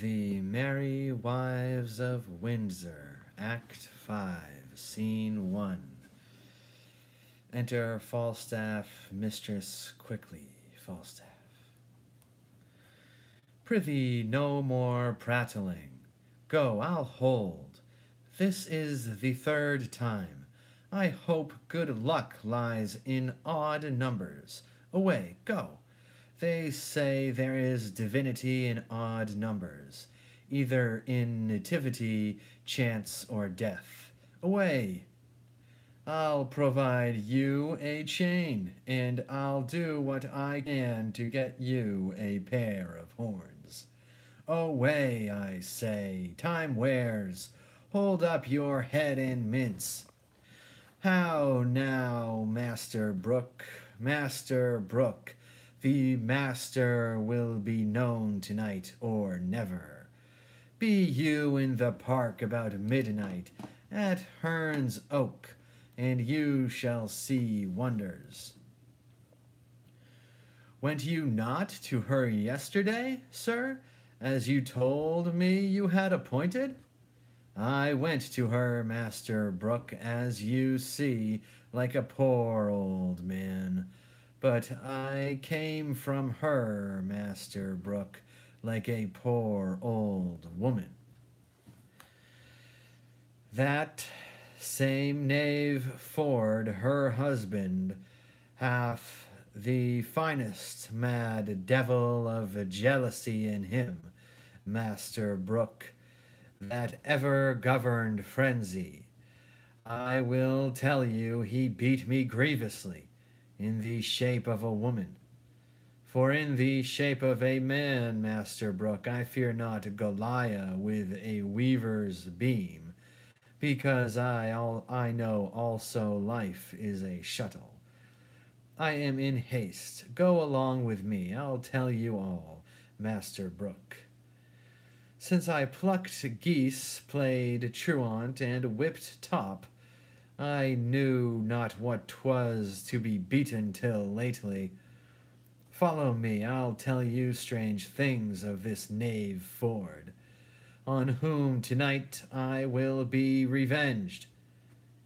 The Merry Wives of Windsor, Act 5, Scene 1. Enter Falstaff, Mistress quickly, Falstaff. Prithee, no more prattling. Go, I'll hold. This is the third time. I hope good luck lies in odd numbers. Away, go. They say there is divinity in odd numbers, either in nativity, chance, or death. Away! I'll provide you a chain, and I'll do what I can to get you a pair of horns. Away, I say, time wears. Hold up your head and mince. How now, Master Brooke, Master Brooke, the master will be known tonight or never. Be you in the park about midnight at Hearn's Oak, and you shall see wonders. Went you not to her yesterday, sir, as you told me you had appointed? I went to her, Master Brooke, as you see, like a poor old man. But I came from her, Master Brooke, like a poor old woman. That same knave Ford, her husband, hath the finest mad devil of jealousy in him, Master Brooke, that ever governed frenzy. I will tell you he beat me grievously, in the shape of a woman. For in the shape of a man, Master Brooke, I fear not Goliath with a weaver's beam, because I know also life is a shuttle. I am in haste. Go along with me. I'll tell you all, Master Brooke. Since I plucked geese, played truant, and whipped top, I knew not what 'twas to be beaten till lately. Follow me, I'll tell you strange things of this knave Ford, on whom tonight I will be revenged,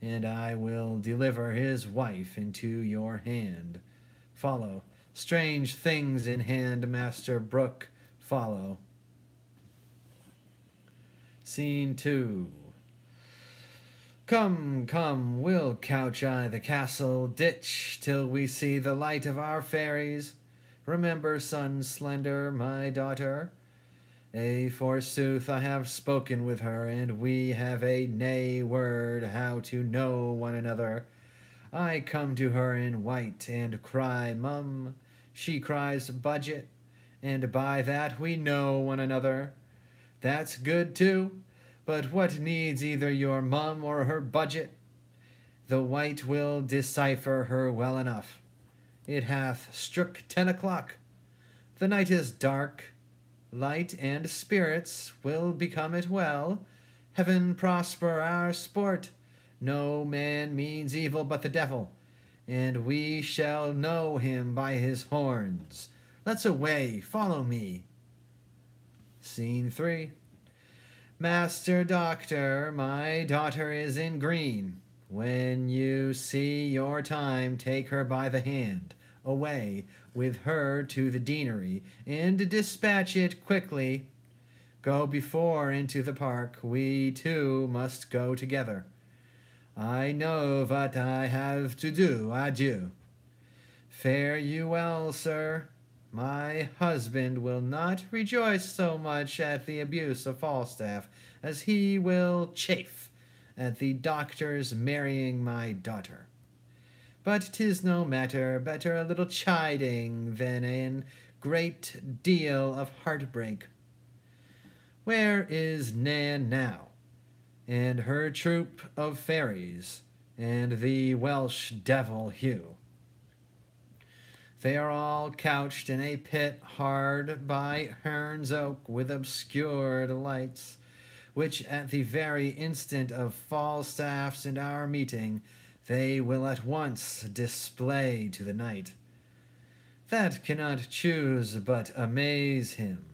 and I will deliver his wife into your hand. Follow, strange things in hand, Master Brooke, follow. Scene 2. Come, come, we'll couch I the castle ditch till we see the light of our fairies. Remember, son slender, my daughter. Forsooth, I have spoken with her, and we have a nay word how to know one another. I come to her in white and cry, Mum. She cries, Budget, and by that we know one another. That's good too. But what needs either your mum or her budget? The white will decipher her well enough. It hath struck 10 o'clock. The night is dark. Light and spirits will become it well. Heaven prosper our sport. No man means evil but the devil, and we shall know him by his horns. Let's away, follow me. Scene 3. Master Doctor, my daughter is in green. When you see your time, take her by the hand, away with her to the deanery, and dispatch it quickly. Go before into the park, we two must go together. I know what I have to do, adieu. Fare you well, sir. My husband will not rejoice so much at the abuse of Falstaff as he will chafe at the doctor's marrying my daughter. But 'tis no matter, better a little chiding than a great deal of heartbreak. Where is Nan now, and her troop of fairies, and the Welsh devil Hugh? They are all couched in a pit hard by Hearn's Oak with obscured lights, which at the very instant of Falstaff's and our meeting they will at once display to the knight. That cannot choose but amaze him.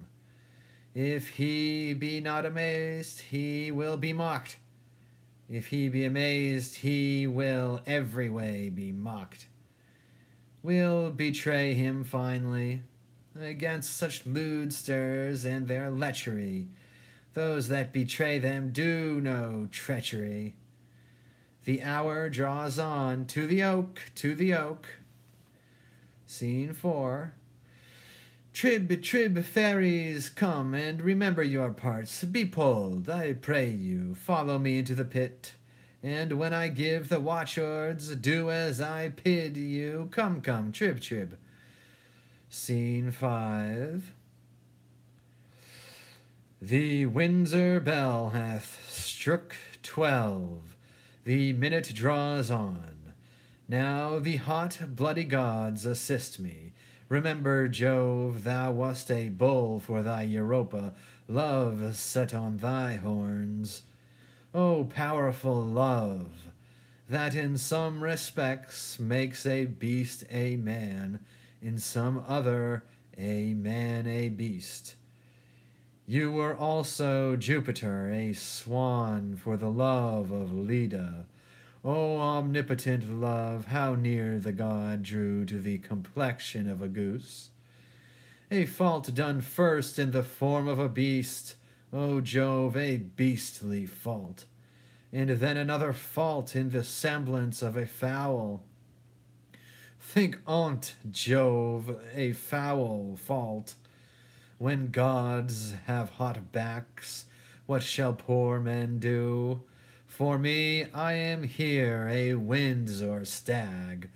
If he be not amazed, he will be mocked. If he be amazed, he will every way be mocked. We'll betray him finally against such lewdsters and their lechery. Those that betray them do no treachery. The hour draws on to the oak, to the oak. Scene 4. Trib, trib, fairies, come and remember your parts. Be pulled, I pray you, follow me into the pit. And when I give the watchwords, do as I bid you. Come, come, trib, trib. Scene 5. The Windsor bell hath struck 12. The minute draws on. Now the hot, bloody gods assist me. Remember, Jove, thou wast a bull for thy Europa, love set on thy horns. O powerful love, that in some respects makes a beast a man, in some other a man a beast. You were also Jupiter, a swan for the love of Leda. O omnipotent love, how near the god drew to the complexion of a goose. A fault done first in the form of a beast, O Jove, a beastly fault. And then another fault in the semblance of a fowl. Think on't, Jove, a foul fault. When gods have hot backs, what shall poor men do? For me, I am here a Windsor stag,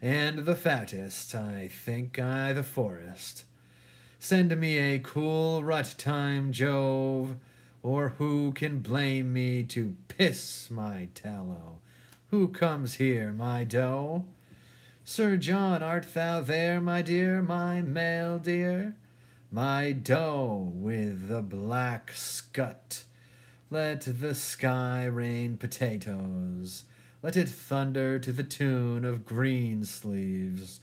and the fattest, I think I the forest. Send me a cool rut time, Jove, or who can blame me to piss my tallow? Who comes here, my doe? Sir John, art thou there, my dear, my male dear? My doe with the black scut. Let the sky rain potatoes. Let it thunder to the tune of green sleeves.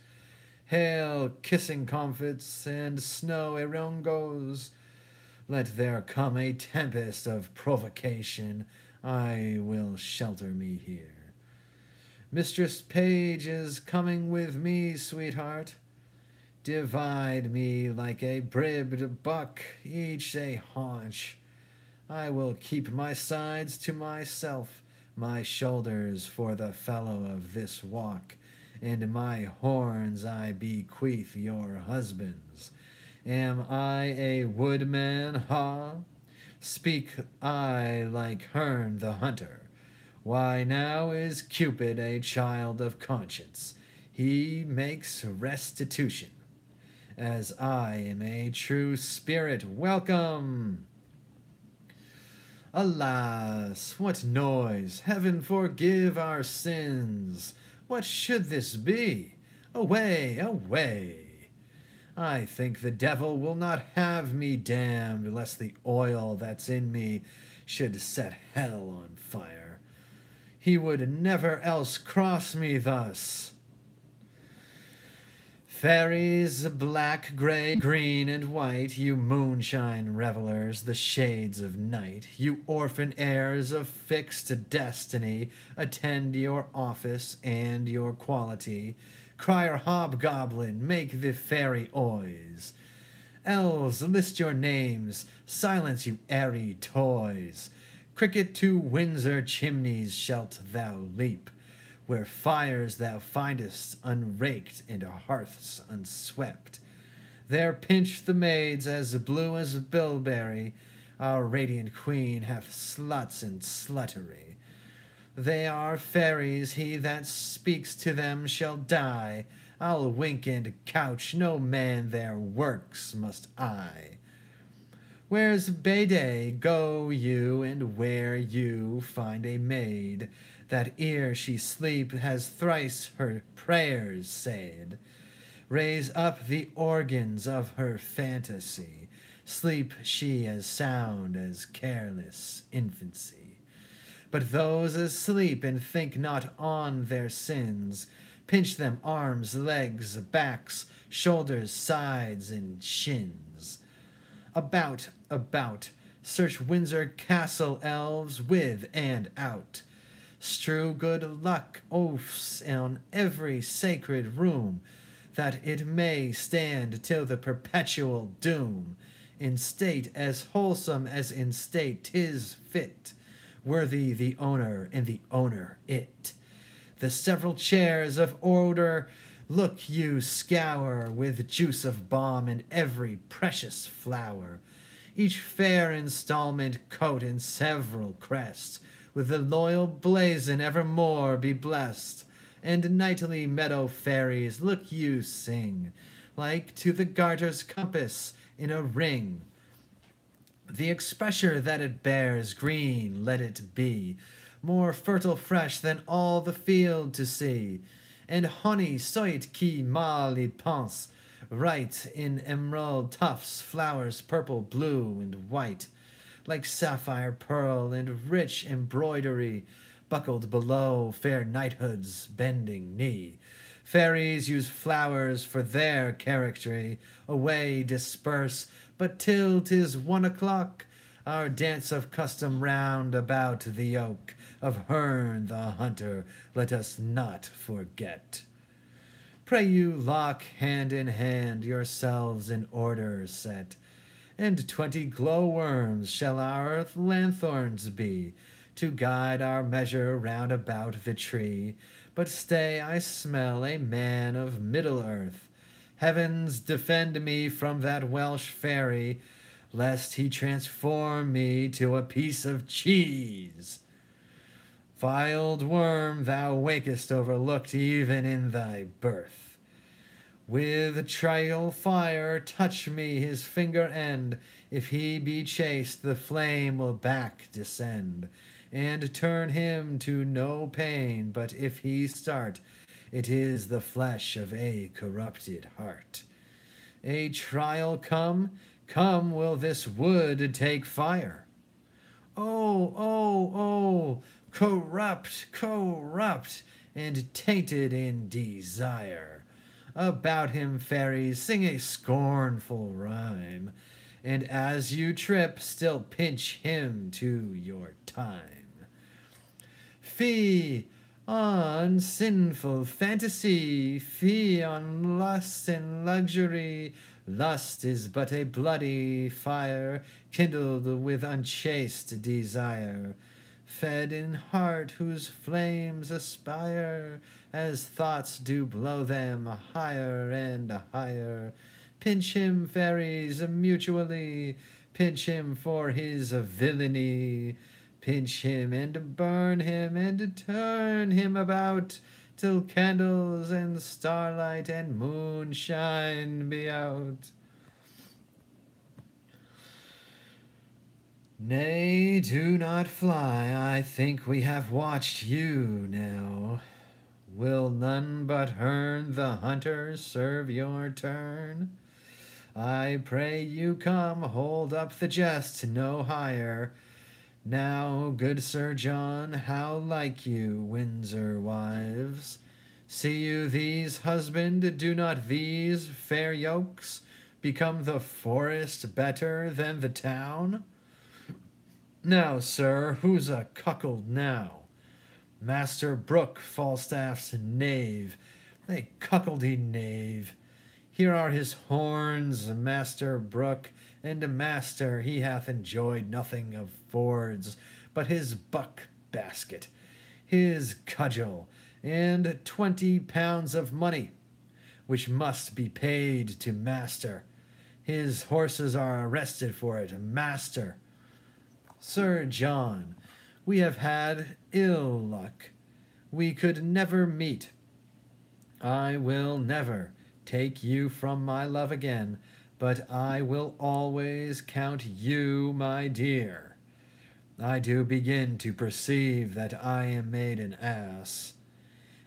Hail, kissing comfits and snow erongos. Let there come a tempest of provocation. I will shelter me here. Mistress Page is coming with me, sweetheart. Divide me like a bribbed buck, each a haunch. I will keep my sides to myself, my shoulders for the fellow of this walk, and my horns I bequeath your husbands. Am I a woodman, ha? Speak I like Herne the hunter. Why now is Cupid a child of conscience. He makes restitution. As I am a true spirit, welcome! Alas, what noise! Heaven forgive our sins! What should this be? Away, away! I think the devil will not have me damned, lest the oil that's in me should set hell on fire. He would never else cross me thus. Fairies, black, gray, green, and white, you moonshine revelers, the shades of night, you orphan heirs of fixed destiny, attend your office and your quality. Crier hobgoblin, make the fairy oys. Elves, list your names, silence you airy toys. Cricket to Windsor chimneys shalt thou leap, where fires thou findest unraked and hearths unswept. There pinch the maids as blue as bilberry, our radiant queen hath sluts and sluttery. They are fairies, he that speaks to them shall die. I'll wink and couch, no man their works must eye. Where's Bede? Go you, and where you find a maid, that ere she sleep has thrice her prayers said. Raise up the organs of her fantasy, sleep she as sound as careless infancy. But those asleep and think not on their sins, pinch them arms, legs, backs, shoulders, sides, and shins. about, search Windsor Castle, elves, with and out. Strew good luck oaths on every sacred room, that it may stand till the perpetual doom. In state as wholesome as in state 'tis fit, worthy the owner and the owner it. The several chairs of order look you scour with juice of balm and every precious flower. Each fair installment coat and several crests, with the loyal blazon evermore be blessed. And nightly meadow fairies look you sing, like to the garter's compass in a ring. The expressure that it bears green let it be, more fertile fresh than all the field to see. And honey soit qui mal y pense, right in emerald tufts, flowers purple, blue, and white, like sapphire pearl and rich embroidery, buckled below fair knighthood's bending knee. Fairies use flowers for their charactery, away disperse, but till 'tis 1 o'clock, our dance of custom round about the oak of Herne the hunter let us not forget. Pray you lock hand in hand yourselves in order set, and 20 glowworms shall our lanthorns be, to guide our measure round about the tree. But stay, I smell a man of Middle Earth. Heavens defend me from that Welsh fairy, lest he transform me to a piece of cheese. Filed worm, thou wakest overlooked even in thy birth. With trial fire touch me his finger end. If he be chaste, the flame will back descend, and turn him to no pain. But if he start, it is the flesh of a corrupted heart. A trial come, will this wood take fire. Oh, oh, oh, corrupt, and tainted in desire. About him, fairies, sing a scornful rhyme, and as you trip, still pinch him to your time. Fie on sinful fantasy, fie on lust and luxury. Lust is but a bloody fire, kindled with unchaste desire, fed in heart whose flames aspire, as thoughts do blow them higher and higher. Pinch him, fairies, mutually, pinch him for his villainy. Pinch him and burn him and turn him about, till candles and starlight and moonshine be out. Nay, do not fly, I think we have watched you now. Will none but Herne the hunter serve your turn? I pray you come, hold up the jest no higher. Now, good Sir John, how like you Windsor wives? See you these husband, do not these fair yokes become the forest better than the town? Now, sir, who's a cuckold now? Master Brooke, Falstaff's knave, a cuckoldy knave. Here are his horns, Master Brooke, and master, he hath enjoyed nothing of Ford's, but his buck basket, his cudgel, and 20 pounds of money, which must be paid to master. His horses are arrested for it, master. Sir John, we have had ill luck. We could never meet. I will never take you from my love again, but I will always count you my dear. I do begin to perceive that I am made an ass.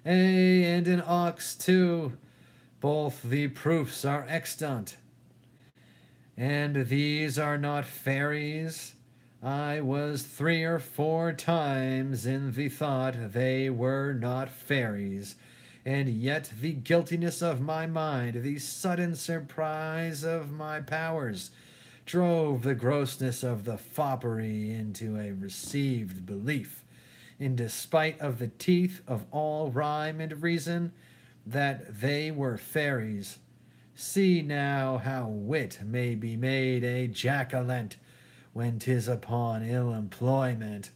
Ay, and an ox too. Both the proofs are extant. And these are not fairies. I was 3 or 4 times in the thought they were not fairies, and yet the guiltiness of my mind, the sudden surprise of my powers, drove the grossness of the foppery into a received belief, in despite of the teeth of all rhyme and reason, that they were fairies. See now how wit may be made a jackalent when 'tis upon ill employment.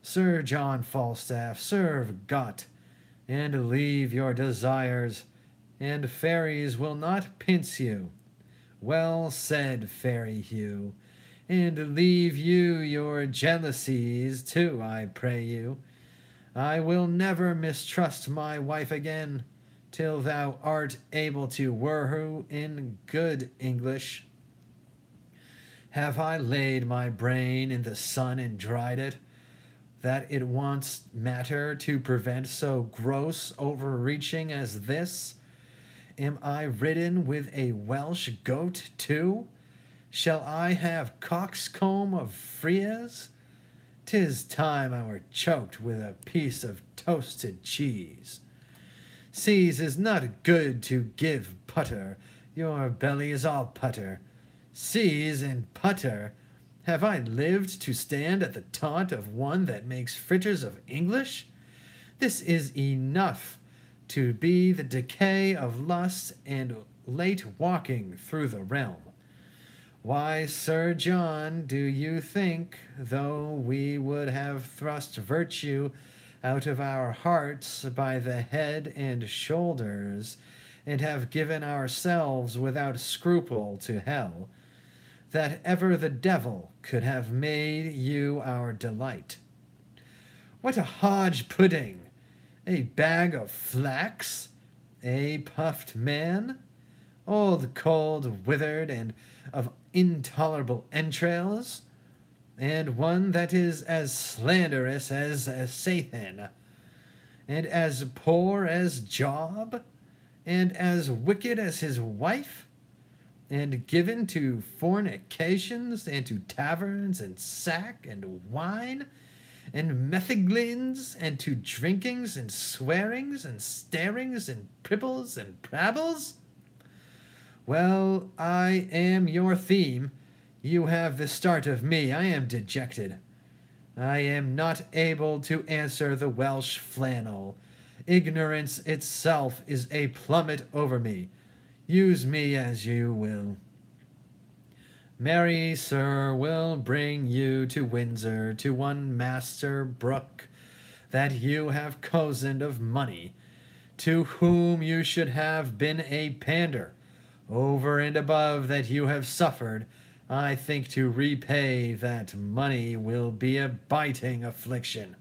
Sir John Falstaff, serve Got, and leave your desires, and fairies will not pince you. Well said, Fairy Hugh, and leave you your jealousies too, I pray you. I will never mistrust my wife again, till thou art able to wooer in good English. Have I laid my brain in the sun and dried it, that it wants matter to prevent so gross overreaching as this? Am I ridden with a Welsh goat too? Shall I have coxcomb of frias? 'Tis time I were choked with a piece of toasted cheese. Seas is not good to give putter, your belly is all putter. Seas and putter, have I lived to stand at the taunt of one that makes fritters of English? This is enough to be the decay of lust and late walking through the realm. Why, Sir John, do you think, though we would have thrust virtue out of our hearts by the head and shoulders, and have given ourselves without scruple to hell, that ever the devil could have made you our delight? What a hodge pudding! A bag of flax? A puffed man? Old, cold, withered, and of intolerable entrails? And one that is as slanderous as Satan, and as poor as Job, and as wicked as his wife, and given to fornications, and to taverns, and sack, and wine, and metheglins, and to drinkings, and swearings, and starings, and pribbles, and prabbles? Well, I am your theme. You have the start of me. I am dejected. I am not able to answer the Welsh flannel. Ignorance itself is a plummet over me. Use me as you will. Marry, sir, will bring you to Windsor, to one Master Brooke, that you have cozened of money, to whom you should have been a pander. Over and above that you have suffered, I think to repay that money will be a biting affliction.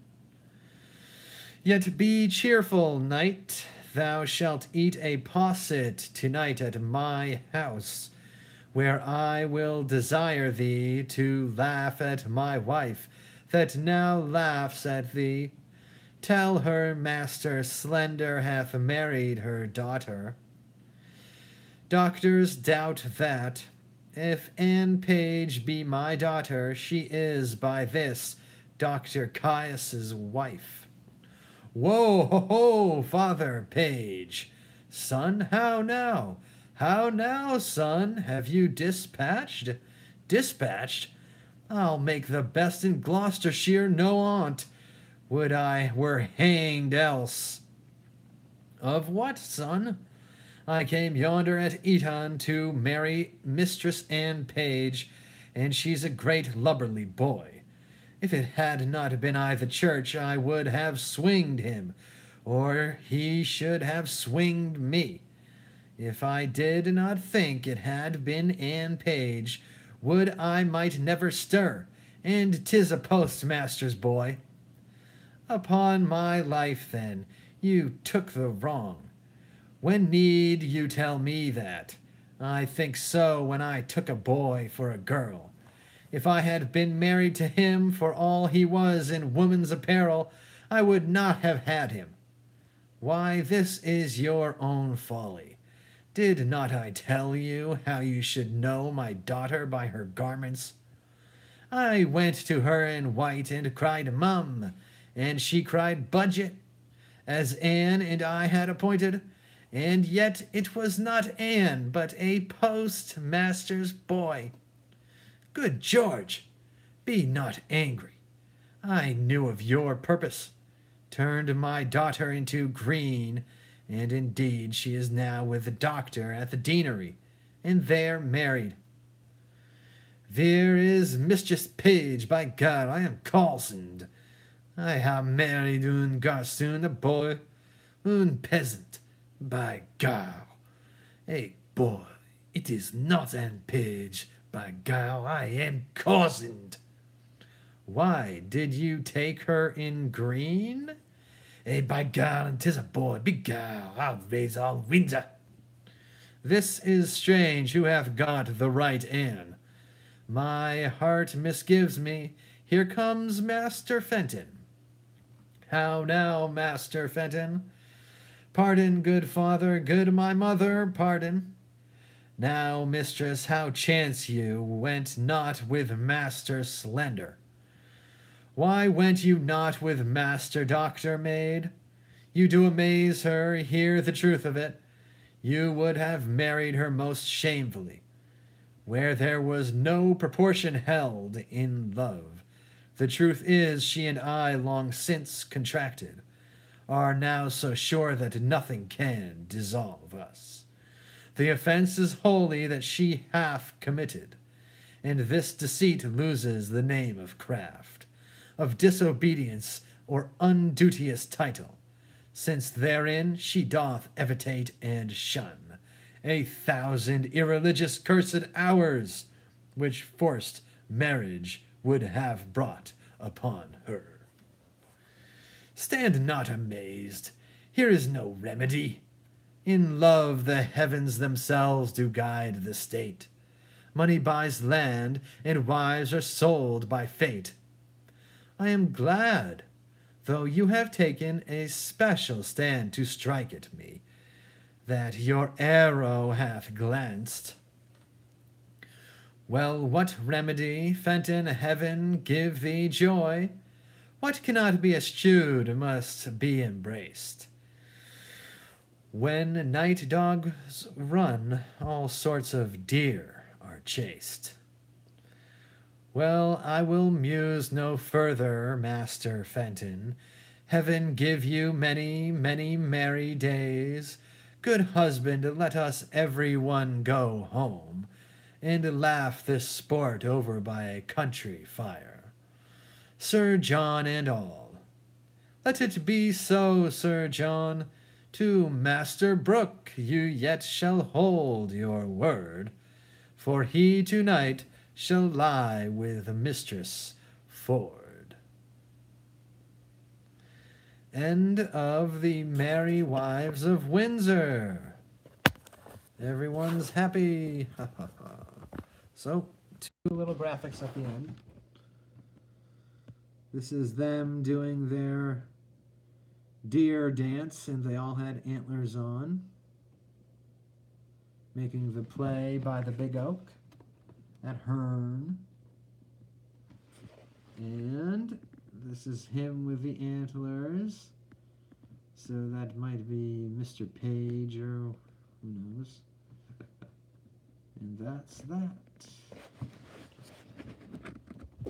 Yet be cheerful, knight. Thou shalt eat a posset tonight at my house, where I will desire thee to laugh at my wife, that now laughs at thee. Tell her Master Slender hath married her daughter. Doctors doubt that. If Anne Page be my daughter, she is by this Dr. Caius's wife. Whoa, ho, ho, Father Page. Son, how now? How now, son? Have you dispatched? Dispatched? I'll make the best in Gloucestershire know on't. Would I were hanged else. Of what, son? I came yonder at Eton to marry Mistress Anne Page, and she's a great lubberly boy. If it had not been I the church, I would have swinged him, or he should have swinged me. If I did not think it had been Anne Page, would I might never stir, and 'tis a postmaster's boy. Upon my life, then, you took the wrong. When need you tell me that? I think so when I took a boy for a girl. If I had been married to him for all he was in woman's apparel, I would not have had him. Why, this is your own folly. Did not I tell you how you should know my daughter by her garments? I went to her in white and cried, Mum, and she cried, Budget, as Anne and I had appointed, and yet it was not Anne, but a postmaster's boy. Good George, be not angry. I knew of your purpose. Turned my daughter into green, and indeed she is now with the doctor at the deanery, and they're married. There is Mistress Page, by God, I am cozened. I have married un garçon, a boy, un peasant, by God. A boy, it is not an Page, by God, I am cozened. Why, did you take her in green? By God, 'tis a boy, beguile, I'll raise all Windsor. This is strange, who hath got the right Anne? My heart misgives me, here comes Master Fenton. How now, Master Fenton? Pardon, good father, good my mother, pardon. Now, mistress, how chance you went not with Master Slender? Why went you not with Master Doctor, maid? You do amaze her, hear the truth of it. You would have married her most shamefully, where there was no proportion held in love. The truth is, she and I long since contracted, are now so sure that nothing can dissolve us. The offense is wholly that she hath committed, and this deceit loses the name of craft, of disobedience or unduteous title, since therein she doth evitate and shun 1,000 irreligious cursed hours, which forced marriage would have brought upon her. Stand not amazed, here is no remedy. In love the heavens themselves do guide the state. Money buys land, and wives are sold by fate. I am glad, though you have taken a special stand to strike at me, that your arrow hath glanced. Well, what remedy, Fenton, heaven give thee joy? What cannot be eschewed must be embraced. When night dogs run, all sorts of deer are chased. Well, I will muse no further, Master Fenton. Heaven give you many, many merry days. Good husband, let us every one go home, and laugh this sport over by a country fire. Sir John and all. Let it be so, Sir John. To Master Brooke you yet shall hold your word, for he tonight shall lie with Mistress Ford. End of the Merry Wives of Windsor. Everyone's happy. So, two little graphics at the end. This is them doing their deer dance, and they all had antlers on, making the play by the big oak at Herne. And this is him with the antlers, so that might be Mr. Page or who knows. And that's that.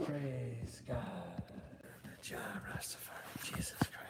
Praise God. John Rastafari, Jesus Christ.